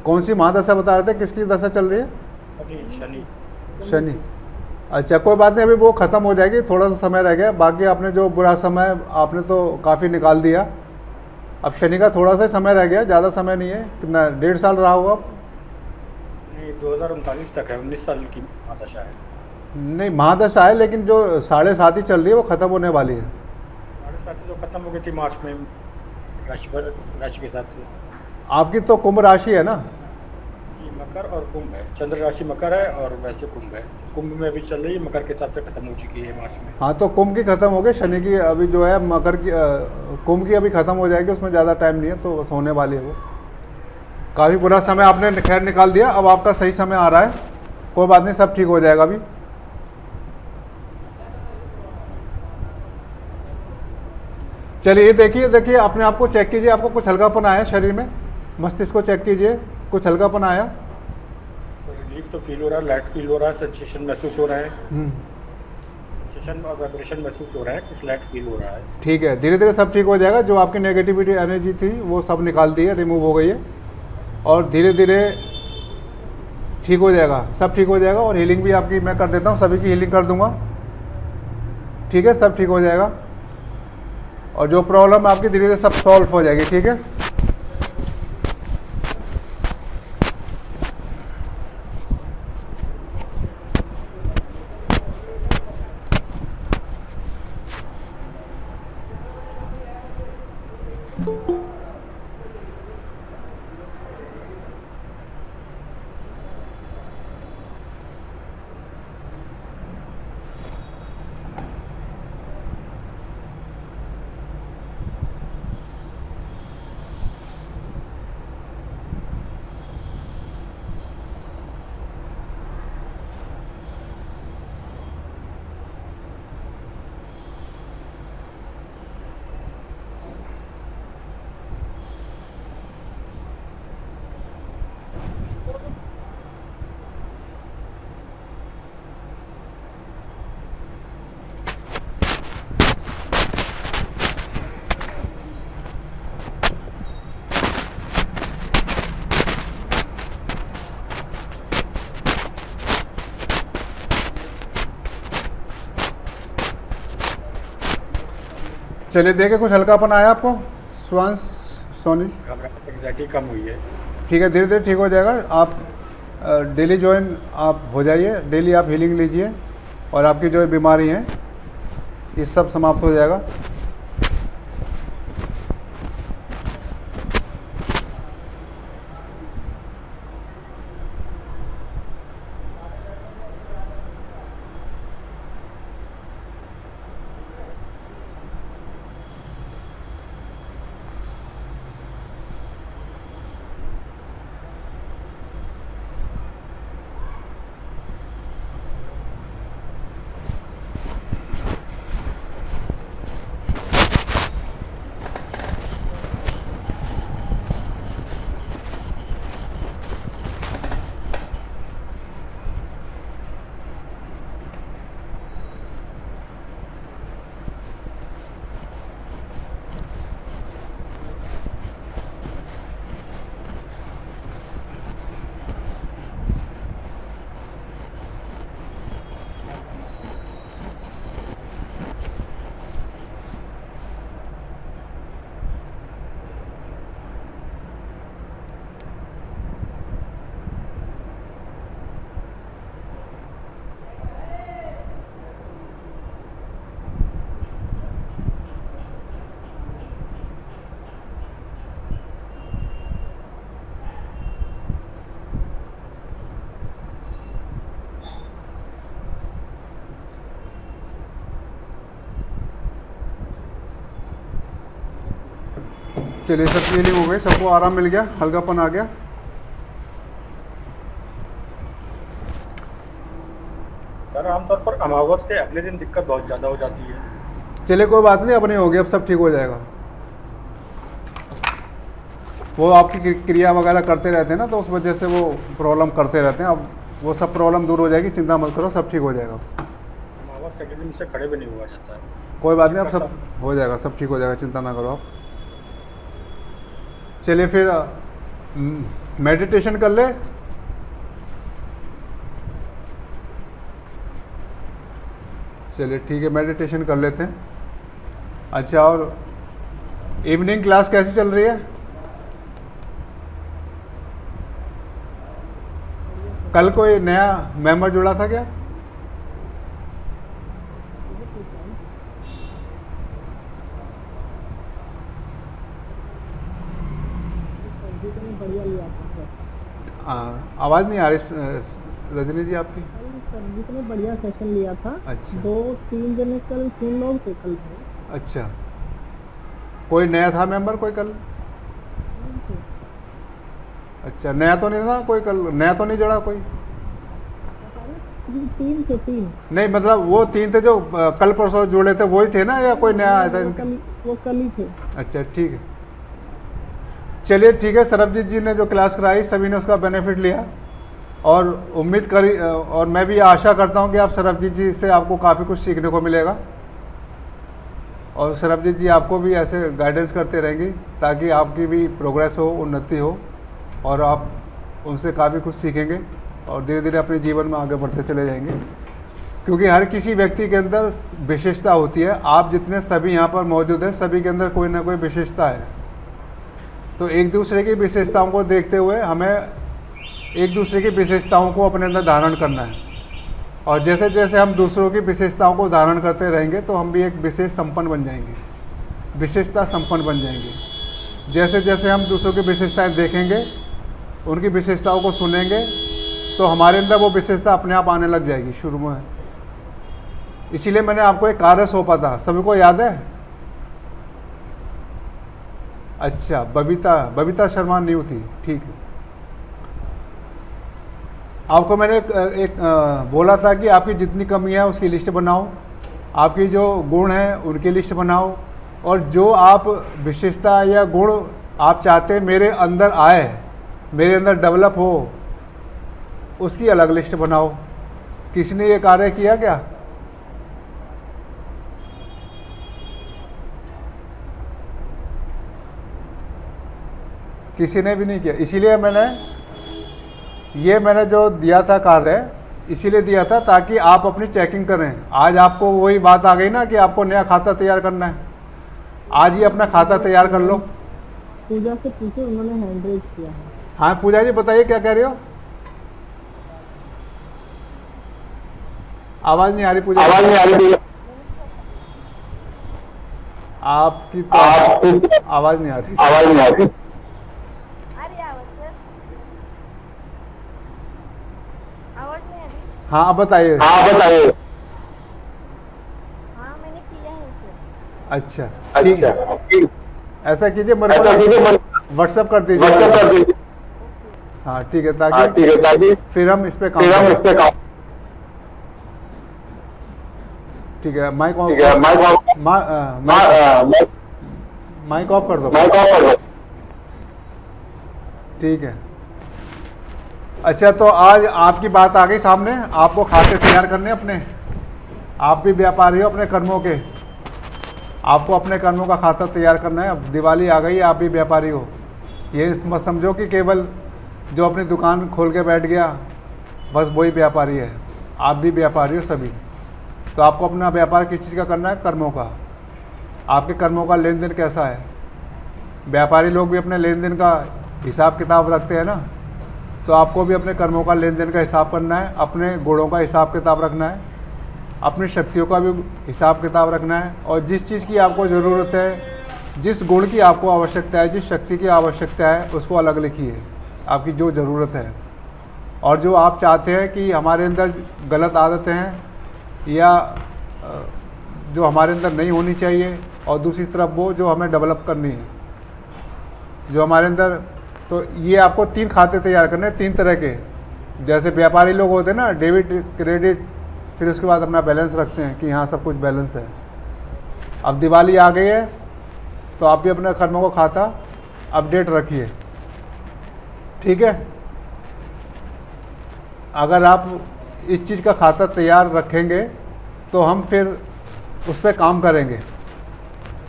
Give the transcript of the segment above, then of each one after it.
कौन सी महादशा बता रहे थे, किसकी दशा चल रही है? अभी शनि। शनि। अच्छा कोई बात नहीं, अभी वो ख़त्म हो जाएगी, थोड़ा सा समय रह गया। बाकी आपने जो बुरा समय आपने तो काफ़ी निकाल दिया। अब शनि का थोड़ा सा समय रह गया, ज़्यादा समय नहीं है। कितना, 1.5 साल रहा होगा अब? नहीं, 2039 तक है, 19 साल की आदशा है। नहीं, महादशा है लेकिन जो 7.5 ही चल रही है वो ख़त्म होने वाली है। 7.5 तो खत्म हो गई थी मार्च में, राशि पर राशि के हिसाब से। आपकी तो कुंभ राशि है ना? जी, मकर और कुंभ है, चंद्र राशि मकर है और वैसे कुंभ है। कुंभ में अभी चल रही है, मकर के हिसाब से खत्म हो चुकी है मार्च में। हाँ तो कुंभ की ख़त्म हो गई, शनि की अभी जो है मकर की कुंभ की अभी ख़त्म हो जाएगी, उसमें ज़्यादा टाइम नहीं है, तो बस होने वाली है वो। काफ़ी बुरा समय आपने खैर निकाल दिया, अब आपका सही समय आ रहा है। कोई बात नहीं, सब ठीक हो जाएगा अभी। चलिए देखिए देखिए, अपने आप को चेक कीजिए, आपको कुछ हल्कापन आया शरीर में? मस्तिष्क को चेक कीजिए, कुछ हल्कापन आया? सर रिलीफ तो फील हो रहा है, लाइट फील हो रहा है, सेंसेशन महसूस हो रहा है, हम्म, सेंसेशन और वाइब्रेशन महसूस हो रहा है, कुछ लाइट फील हो रहा है। ठीक है, धीरे धीरे सब ठीक हो जाएगा। जो आपकी नेगेटिविटी एनर्जी थी वो सब निकाल दी है, रिमूव हो गई है, और धीरे धीरे ठीक हो जाएगा, सब ठीक हो जाएगा। और हीलिंग भी आपकी मैं कर देता हूँ, सभी की हीलिंग कर दूंगा, ठीक है, सब ठीक हो जाएगा। और जो प्रॉब्लम आपकी धीरे धीरे सब सॉल्व हो जाएगी, ठीक है। चलिए देखे, कुछ हल्कापन आया आपको स्वांश सोनी? घबराहट एंग्जाइटी कम हुई है। ठीक है, धीरे धीरे ठीक हो जाएगा। आप डेली ज्वाइन आप हो जाइए, डेली आप हीलिंग लीजिए, और आपकी जो बीमारी हैं ये सब समाप्त हो जाएगा। चलिए, सब हीलिंग हो गई, सबको आराम मिल गया, हल्कापन आ गया। सर आमतौर पर अमावस के अगले दिन दिक्कत बहुत ज़्यादा हो जाती है। चलिए कोई बात नहीं, अब नहीं होगी, अब सब ठीक हो जाएगा। वो आपकी क्रिया वगैरह करते रहते हैं ना, तो उस वजह से वो प्रॉब्लम करते रहते हैं। अब वो सब प्रॉब्लम दूर हो जाएगी, चिंता मत करो, सब ठीक हो जाएगा। अमावस के अगले दिन से खड़े भी नहीं हुआ जाता है। कोई बात नहीं, अब सब हो जाएगा, सब ठीक हो जाएगा, चिंता ना करो आप। चलिए फिर मेडिटेशन कर ले। चलिए ठीक है, मेडिटेशन कर लेते हैं। अच्छा, और इवनिंग क्लास कैसी चल रही है? कल कोई नया मेंबर जुड़ा था क्या? बढ़िया लिया था सर। आवाज़ नहीं आ रही रजनी जी आपकी। सर ने बढ़िया सेशन लिया था। अच्छा। 2-3 जने कल 3 लोग थे कल थे। अच्छा, कोई नया था मेंबर कोई कल? अच्छा, नया तो नहीं था कोई कल? नया तो नहीं जुड़ा कोई? 3 थे 3। नहीं मतलब वो 3 थे जो कल परसों जुड़े थे, वही थे ना या कोई नया आया था? वो कल ही थे। अच्छा ठीक है, चलिए ठीक है। सरबजीत जी ने जो क्लास कराई सभी ने उसका बेनिफिट लिया, और उम्मीद करी और मैं भी आशा करता हूं कि आप सरबजीत जी से आपको काफ़ी कुछ सीखने को मिलेगा, और सरबजीत जी आपको भी ऐसे गाइडेंस करते रहेंगी ताकि आपकी भी प्रोग्रेस हो, उन्नति हो, और आप उनसे काफ़ी कुछ सीखेंगे और धीरे धीरे अपने जीवन में आगे बढ़ते चले जाएंगे। क्योंकि हर किसी व्यक्ति के अंदर विशेषता होती है। आप जितने सभी यहाँ पर मौजूद हैं, सभी के अंदर कोई ना कोई विशेषता है। तो एक दूसरे की विशेषताओं को देखते हुए हमें एक दूसरे की विशेषताओं को अपने अंदर धारण करना है, और जैसे जैसे हम दूसरों की विशेषताओं को धारण करते रहेंगे तो हम भी एक विशेष संपन्न बन जाएंगे, विशेषता संपन्न बन जाएंगे। जैसे जैसे हम दूसरों की विशेषताएं देखेंगे, उनकी विशेषताओं को सुनेंगे, तो हमारे अंदर वो विशेषता अपने आप आने लग जाएगी शुरू में। इसीलिए मैंने आपको एक कार्य सौंपा था, सभी को याद है? अच्छा, बबीता शर्मा न्यू थी, ठीक है। आपको मैंने एक बोला था कि आपकी जितनी कमी है उसकी लिस्ट बनाओ, आपकी जो गुण है उनकी लिस्ट बनाओ, और जो आप विशेषता या गुण आप चाहते मेरे अंदर आए, मेरे अंदर डेवलप हो, उसकी अलग लिस्ट बनाओ। किसी ने ये कार्य किया क्या? किसी ने भी नहीं किया। इसीलिए मैंने जो दिया था कार्य, इसीलिए दिया था ताकि आप अपनी चेकिंग करें। आज आपको वही बात आ गई ना कि आपको नया खाता तैयार करना है। आज ही अपना खाता तैयार कर लो। पूजा से पूछे, उन्होंने हैंड रेज किया है। हाँ पूजा जी बताइए क्या कह रहे हो? आवाज नहीं आ रही पूजा? आवाज नहीं आ रही पूजा? आपकी तो आवाज नहीं आ रही। आवाज नहीं आ रही। हाँ अब बताइए। हाँ बताइए। हाँ मैंने किया है सर। अच्छा ठीक है, ठीक। ऐसा कीजिए, मेरे ऐसा कीजिए, को व्हाट्सएप कर दीजिए। व्हाट्सएप कर दीजिए। हाँ ठीक है, हाँ ताकि ठीक है, ताकि फिर हम इस पे काम फिर हम इस करें। पे काम। ठीक है, माइक ऑफ, ठीक है, माइक ऑफ, माइक ऑफ कर दो। माइक ऑफ कर दो। ठीक है। अच्छा तो आज आपकी बात आ गई सामने, आपको खाते तैयार करने अपने। आप भी व्यापारी हो अपने कर्मों के, आपको अपने कर्मों का खाता तैयार करना है। अब दिवाली आ गई है, आप भी व्यापारी हो। ये मत समझो कि केवल जो अपनी दुकान खोल के बैठ गया बस वही व्यापारी है। आप भी व्यापारी हो सभी। तो आपको अपना व्यापार किस चीज़ का करना है? कर्मों का। आपके कर्मों का लेन देन कैसा है? व्यापारी लोग भी अपने लेन देन का हिसाब किताब रखते हैं ना, तो आपको भी अपने कर्मों का लेन देन का हिसाब करना है, अपने गुणों का हिसाब किताब रखना है, अपनी शक्तियों का भी हिसाब किताब रखना है, और जिस चीज़ की आपको ज़रूरत है, जिस गुण की आपको आवश्यकता है, जिस शक्ति की आवश्यकता है, उसको अलग लिखिए, आपकी जो ज़रूरत है। और जो आप चाहते हैं कि हमारे अंदर गलत आदतें हैं या जो हमारे अंदर नहीं होनी चाहिए, और दूसरी तरफ वो जो हमें डेवलप करनी है, जो हमारे अंदर, तो ये आपको 3 खाते तैयार करने हैं, 3 तरह के। जैसे व्यापारी लोग होते हैं ना, डेबिट क्रेडिट, फिर उसके बाद अपना बैलेंस रखते हैं कि हाँ सब कुछ बैलेंस है। अब दिवाली आ गई है तो आप भी अपने कर्मों को खाता अपडेट रखिए, ठीक है। अगर आप इस चीज़ का खाता तैयार रखेंगे तो हम फिर उस पर काम करेंगे,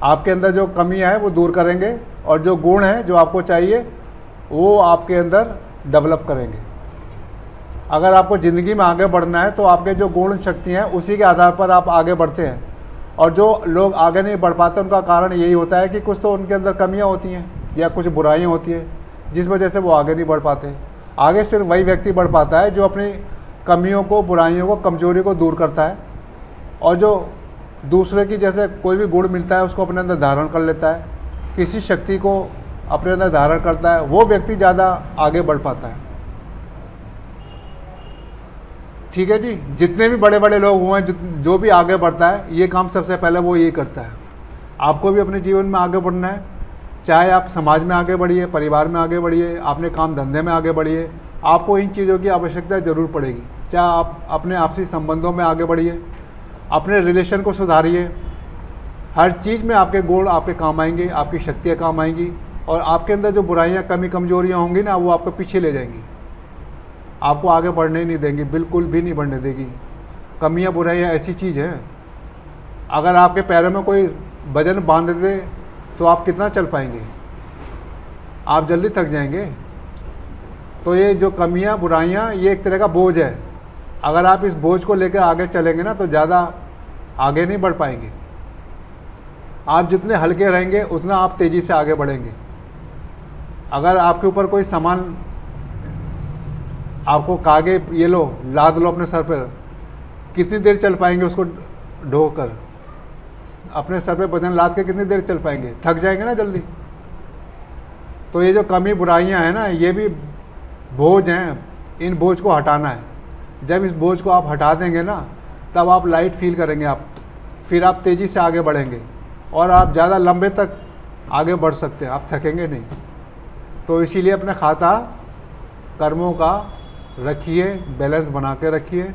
आपके अंदर जो कमियां है वो दूर करेंगे, और जो गुण है जो आपको चाहिए वो आपके अंदर डेवलप करेंगे। अगर आपको ज़िंदगी में आगे बढ़ना है तो आपके जो गुण शक्तियाँ हैं उसी के आधार पर आप आगे बढ़ते हैं। और जो लोग आगे नहीं बढ़ पाते उनका कारण यही होता है कि कुछ तो उनके अंदर कमियां होती हैं या कुछ बुराइयां होती हैं जिस वजह से वो आगे नहीं बढ़ पाते। आगे सिर्फ वही व्यक्ति बढ़ पाता है जो अपनी कमियों को, बुराइयों को, कमजोरी को दूर करता है और जो दूसरे की जैसे कोई भी गुण मिलता है उसको अपने अंदर धारण कर लेता है, किसी शक्ति को अपने अंदर धारण करता है, वो व्यक्ति ज़्यादा आगे बढ़ पाता है। ठीक है जी। जितने भी बड़े बड़े लोग हुए हैं, जो भी आगे बढ़ता है, ये काम सबसे पहले वो यही करता है। आपको भी अपने जीवन में आगे बढ़ना है, चाहे आप समाज में आगे बढ़िए, परिवार में आगे बढ़िए, अपने काम धंधे में आगे बढ़िए, आपको इन चीज़ों की आवश्यकता ज़रूर पड़ेगी। चाहे आप अपने आपसी संबंधों में आगे बढ़िए, अपने रिलेशन को सुधारिए, हर चीज़ में आपके गुण आपके काम आएंगे, आपकी शक्तियाँ काम आएंगी और आपके अंदर जो बुराइयाँ, कमी, कमजोरियाँ होंगी ना, वो आपको पीछे ले जाएंगी, आपको आगे बढ़ने ही नहीं देंगी, बिल्कुल भी नहीं बढ़ने देगी। कमियां, बुराइयां ऐसी चीज़ है, अगर आपके पैरों में कोई वजन बांध दे तो आप कितना चल पाएंगे? आप जल्दी थक जाएंगे। तो ये जो कमियां, बुराइयां, ये एक तरह का बोझ है। अगर आप इस बोझ को लेकर आगे चलेंगे ना तो ज़्यादा आगे नहीं बढ़ पाएंगे। आप जितने हल्के रहेंगे उतना आप तेज़ी से आगे बढ़ेंगे। अगर आपके ऊपर कोई सामान आपको कागे ये लो, लाद लो अपने सर पर, कितनी देर चल पाएंगे उसको ढोकर? अपने सर पे वजन लाद के कितनी देर चल पाएंगे? थक जाएंगे ना जल्दी। तो ये जो कमी, बुराइयां हैं ना, ये भी बोझ हैं, इन बोझ को हटाना है। जब इस बोझ को आप हटा देंगे ना तब आप लाइट फील करेंगे, आप फिर आप तेज़ी से आगे बढ़ेंगे और आप ज़्यादा लंबे तक आगे बढ़ सकते हैं, आप थकेंगे नहीं। तो इसीलिए अपना खाता कर्मों का रखिए, बैलेंस बना के रखिए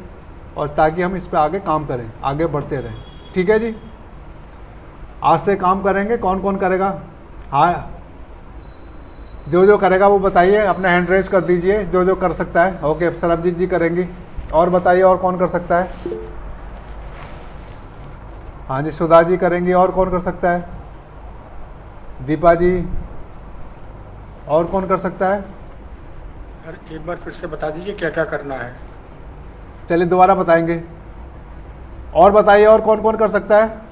और ताकि हम इस पे आगे काम करें, आगे बढ़ते रहें। ठीक है जी। आज से काम करेंगे। कौन कौन करेगा? हाँ, जो जो करेगा वो बताइए, अपना हैंड रेज कर दीजिए जो जो कर सकता है। ओके, सरबजीत जी करेंगी। और बताइए और कौन कर सकता है? हाँ जी, सुधा जी करेंगी। और कौन कर सकता है? दीपा जी। और कौन कर सकता है? सर एक बार फिर से बता दीजिए क्या क्या करना है। चलिए दोबारा बताएंगे। और बताइए और कौन कौन कर सकता है?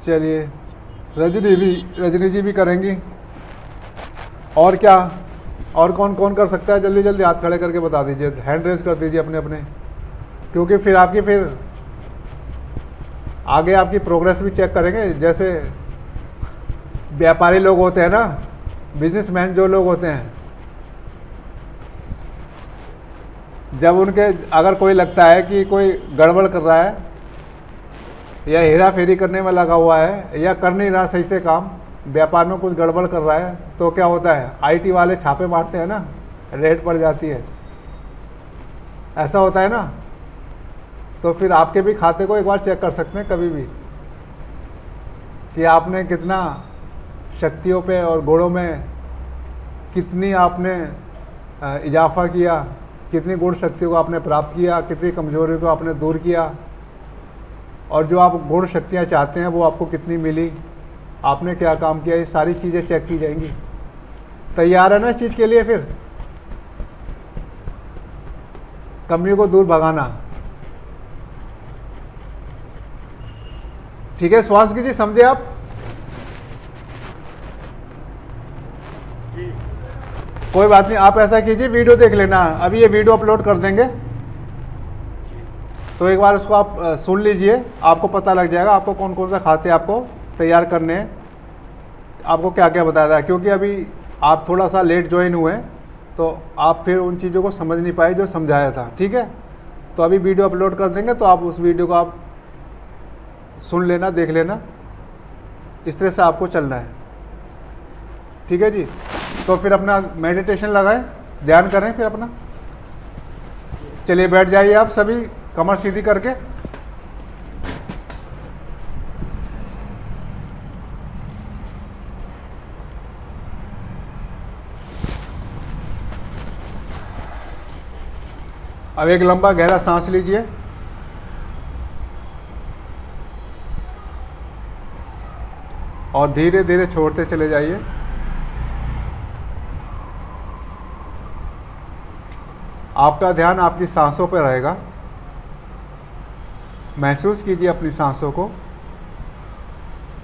चलिए, रजनी जी भी करेंगी। और क्या? और कौन कौन कर सकता है? जल्दी जल्दी हाथ खड़े करके बता दीजिए, हैंड रेज कर दीजिए अपने अपने, क्योंकि फिर आगे आपकी प्रोग्रेस भी चेक करेंगे। जैसे व्यापारी लोग होते हैं ना, बिजनेसमैन जो लोग होते हैं, जब उनके अगर कोई लगता है कि कोई गड़बड़ कर रहा है या हेरा फेरी करने में लगा हुआ है या कर नहीं रहा सही से काम, व्यापार में कुछ गड़बड़ कर रहा है, तो क्या होता है, आईटी वाले छापे मारते हैं ना, रेड पड़ जाती है। ऐसा होता है ना। तो फिर आपके भी खाते को एक बार चेक कर सकते हैं कभी भी कि आपने कितना शक्तियों पे और गुणों में कितनी आपने इजाफा किया, कितनी गुण शक्तियों को आपने प्राप्त किया, कितनी कमजोरी को आपने दूर किया, और जो आप गुण शक्तियाँ चाहते हैं वो आपको कितनी मिली, आपने क्या काम किया, ये सारी चीज़ें चेक की जाएंगी। तैयार है ना इस चीज़ के लिए? फिर कमियों को दूर भगाना। ठीक है, श्वास कीजिए, समझे आप? जी कोई बात नहीं, आप ऐसा कीजिए, वीडियो देख लेना। अभी ये वीडियो अपलोड कर देंगे तो एक बार उसको आप सुन लीजिए, आपको पता लग जाएगा आपको कौन कौन सा खाते आपको तैयार करने हैं, आपको क्या क्या बताया था। क्योंकि अभी आप थोड़ा सा लेट ज्वाइन हुए तो आप फिर उन चीज़ों को समझ नहीं पाए जो समझाया था। ठीक है, तो अभी वीडियो अपलोड कर देंगे तो आप उस वीडियो को आप सुन लेना, देख लेना, इस तरह से आपको चलना है। ठीक है जी। तो फिर अपना मेडिटेशन लगाएं, ध्यान करें फिर अपना। चलिए बैठ जाइए आप सभी, कमर सीधी करके। अब एक लंबा गहरा सांस लीजिए। और धीरे धीरे छोड़ते चले जाइए। आपका ध्यान आपकी सांसों पर रहेगा। महसूस कीजिए अपनी सांसों को,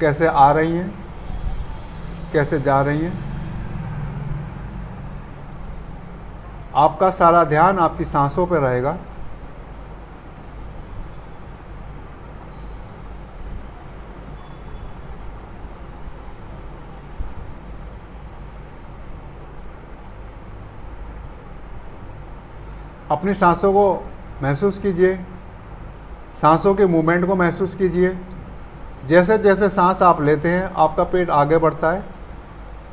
कैसे आ रही हैं, कैसे जा रही हैं। आपका सारा ध्यान आपकी सांसों पर रहेगा। अपनी सांसों को महसूस कीजिए, सांसों के मूवमेंट को महसूस कीजिए। जैसे जैसे सांस आप लेते हैं आपका पेट आगे बढ़ता है,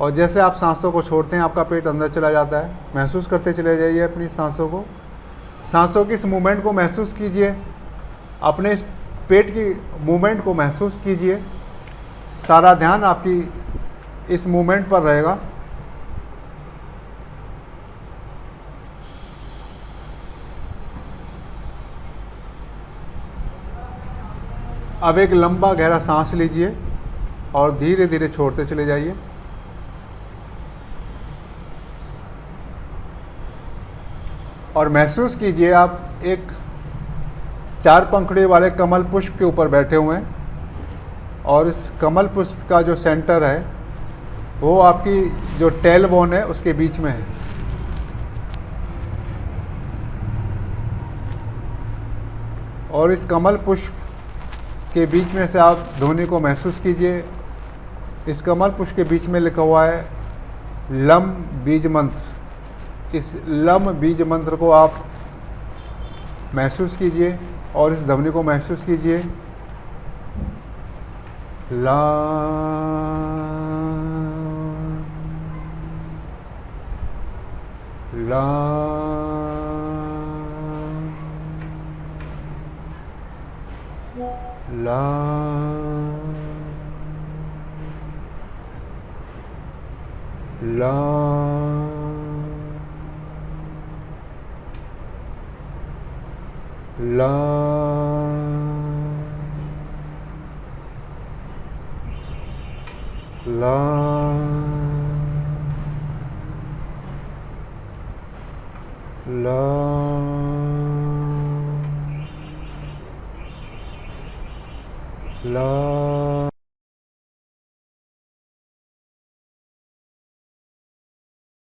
और जैसे आप सांसों को छोड़ते हैं आपका पेट अंदर चला जाता है। महसूस करते चले जाइए अपनी सांसों को। सांसों की इस मूवमेंट को महसूस कीजिए, अपने इस पेट की मूवमेंट को महसूस कीजिए। सारा ध्यान आपकी इस मूवमेंट पर रहेगा। अब एक लंबा गहरा सांस लीजिए और धीरे धीरे छोड़ते चले जाइए। और महसूस कीजिए आप एक 4 पंखुड़ी वाले कमल पुष्प के ऊपर बैठे हुए हैं, और इस कमल पुष्प का जो सेंटर है वो आपकी जो टेल बोन है उसके बीच में है। और इस कमल पुष्प के बीच में से आप ध्वनि को महसूस कीजिए। इस कमल पुष्प के बीच में लिखा हुआ है लम बीज मंत्र। इस लम बीज मंत्र को आप महसूस कीजिए और इस ध्वनि को महसूस कीजिए। ला ला ला ला ला ला ला ला